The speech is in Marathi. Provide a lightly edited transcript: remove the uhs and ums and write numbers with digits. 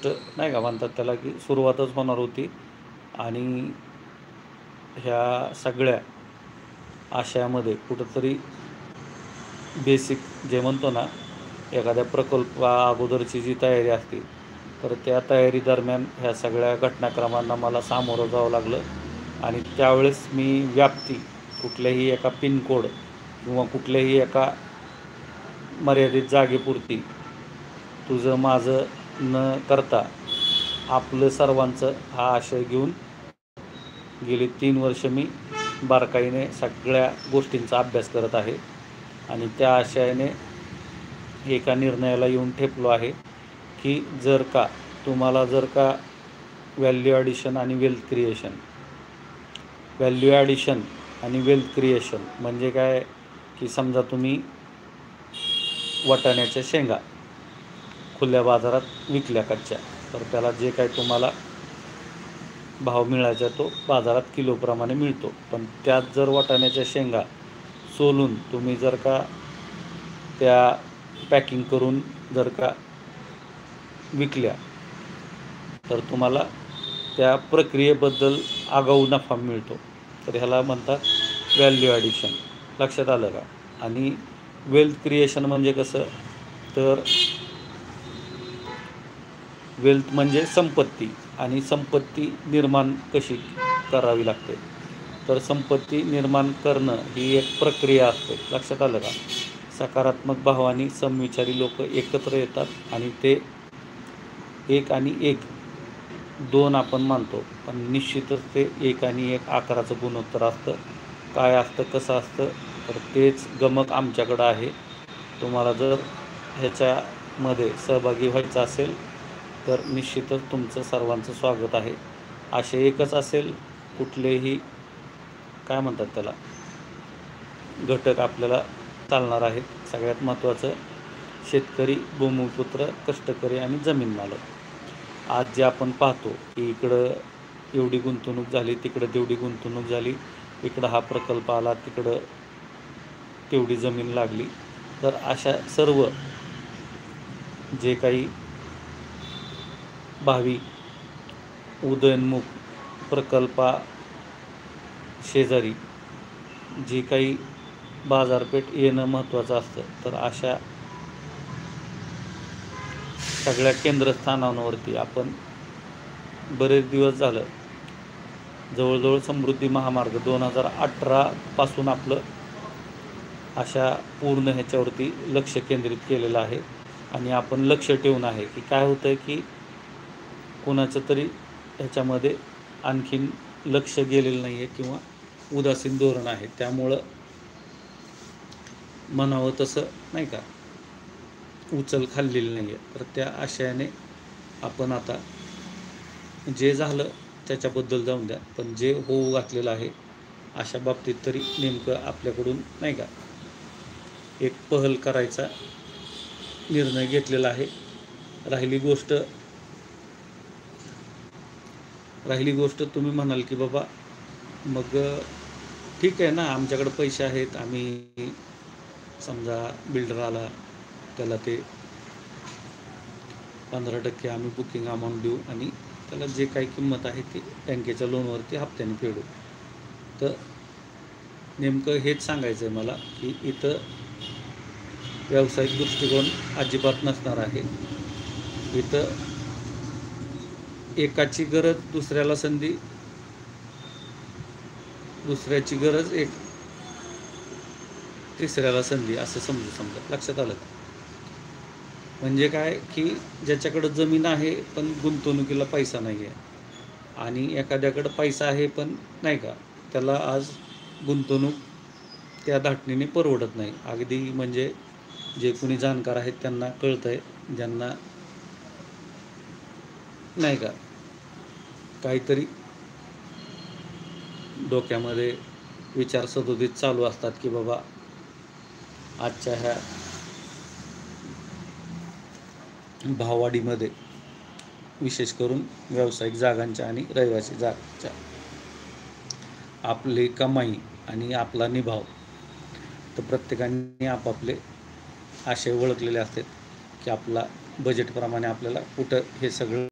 गोष्ट नाही का म्हणतात त्याला की सुरुवातच होणार होती आणि ह्या सगळ्या आशयामध्ये कुठंतरी बेसिक जे म्हणतो ना एखाद्या प्रकल्पा अगोदरची जी तयारी असते तर त्या तयारी दरम्यान ह्या सगळ्या घटनाक्रमांना मला सामोरं जावं लागलं आणि त्यावेळेस मी व्याप्ती कुठल्याही एका पिनकोड किंवा कुठल्याही एका मर्यादित जागेपुरती तुझं माझं न करता आपलं सर्वांचं हा आशय घेऊन गेली 3 वर्ष मी बारकाईने सगळ्या गोष्टींचा अभ्यास करत आहे आणि त्या आशयाने एका निर्णयाला येऊन ठेपलो आहे की जर का तुम्हाला व्हॅल्यू ॲडिशन आणि वेल्थ क्रिएशन म्हणजे काय की समजा तुम्ही वाटाण्याच्या शेंगा खुल्या बाजारात विकल्या कच्च्या तर त्याला जे काय तुम्हाला भाव मिळायचा तो बाजारात किलोप्रमाणे मिळतो, पण त्यात जर वाटाण्याच्या शेंगा सोलून तुम्ही जर का त्या पॅकिंग करून जर का विकल्या तर तुम्हाला त्या प्रक्रियेबद्दल आगाऊ नफा मिळतो. तर ह्याला म्हणतात व्हॅल्यू ॲडिशन. लक्षात आलं का? आणि वेल्थ क्रिएशन म्हणजे कसं, तर वेल्थ म्हणजे संपत्ती आणि संपत्ती निर्माण कशी करावी लागते, तर संपत्ती निर्माण करणं ही एक प्रक्रिया असते. लक्षात आलं का? सकारात्मक भाव आणि समविचारी लोक एकत्र येतात आणि ते एक आणि एक 2 आपण मानतो, पण निश्चितच ते 1 आणि 1 आकाराचं गुणोत्तर असतं. काय असतं, कसं असतं, तर तेच गमक आमच्याकडं आहे. तुम्हाला जर ह्याच्यामध्ये सहभागी व्हायचं असेल तर निश्चितच तुमचं सर्वांचं स्वागत आहे. आशय एकच असेल, कुठलेही काय म्हणतात त्याला घटक आपल्याला चालणार आहेत. सगळ्यात महत्त्वाचं शेतकरी, भूमिपुत्र, कष्टकरी आणि जमीन मालक. आज जे आपण पाहतो की इकडं एवढी गुंतवणूक झाली, तिकडं तेवढी गुंतवणूक झाली, इकडं हा प्रकल्प आला, तिकडं तेवढी जमीन लागली, तर अशा सर्व जे काही भावी उदयोन्मुख प्रकल्पा शेजारी जी काही बाजारपेठ येणं महत्त्वाचं असतं, तर अशा सगळ्या केंद्रस्थानांवरती आपण बरेच दिवस झालं जवळजवळ समृद्धी महामार्ग 2018 पासून आपलं अशा पूर्ण ह्याच्यावरती लक्ष केंद्रित केलेलं आहे आणि आपण लक्ष ठेवून आहे की काय होतं की कोणाचं तरी ह्याच्यामध्ये आणखीन लक्ष गेलेलं नाही आहे किंवा उदासीन धोरण आहे. त्यामुळं म्हणावं तसं नाही का उचल खाल्लेली नाही आहे. तर त्या आशयाने आपण आता जे झालं त्याच्याबद्दल जाऊन द्या, पण जे होऊ घातलेलं आहे अशा बाबतीत तरी नेमकं आपल्याकडून नाही का एक पहल करायचा निर्णय घेतलेला आहे. राहिली गोष्ट तुम्ही म्हणाल की बाबा मग ठीक आहे ना, आमच्याकडे पैसे आहेत, आम्ही समजा बिल्डर आला त्याला ते 15% आम्ही बुकिंग अमाऊंट देऊ आणि त्याला जे काही किंमत आहे ती बँकेच्या लोनवरती हप्त्याने फेडू. तर नेमकं हेच सांगायचं आहे मला की इथं व्यावसायिक दृष्टिकोन अजिबात नसणार आहे. इथं एकाची गरज दुसऱ्याला संधी, दुसऱ्याची गरज एक तिसऱ्याला संधी असं समजा. लक्षात आलं? म्हणजे काय की ज्याच्याकडं जमीन आहे पण गुंतवणुकीला पैसा नाही आहे आणि एखाद्याकडं पैसा आहे पण नाही का त्याला आज गुंतवणूक त्या धाटणीने परवडत नाही. अगदी म्हणजे जे कोणी जाणकार आहेत त्यांना कळतं आहे, ज्यांना नाही का काहीतरी डोक्यामध्ये विचार सदोदित चालू असतात की बाबा आजच्या ह्या भाववाढीमध्ये विशेष करून व्यावसायिक जागांच्या आणि रहिवासी जागांच्या आपली कमाई आणि आपला निभाव, तर प्रत्येकाने आपापले आशय ओळखलेले असतात की आपला बजेटप्रमाणे आपल्याला कुठं हे सगळं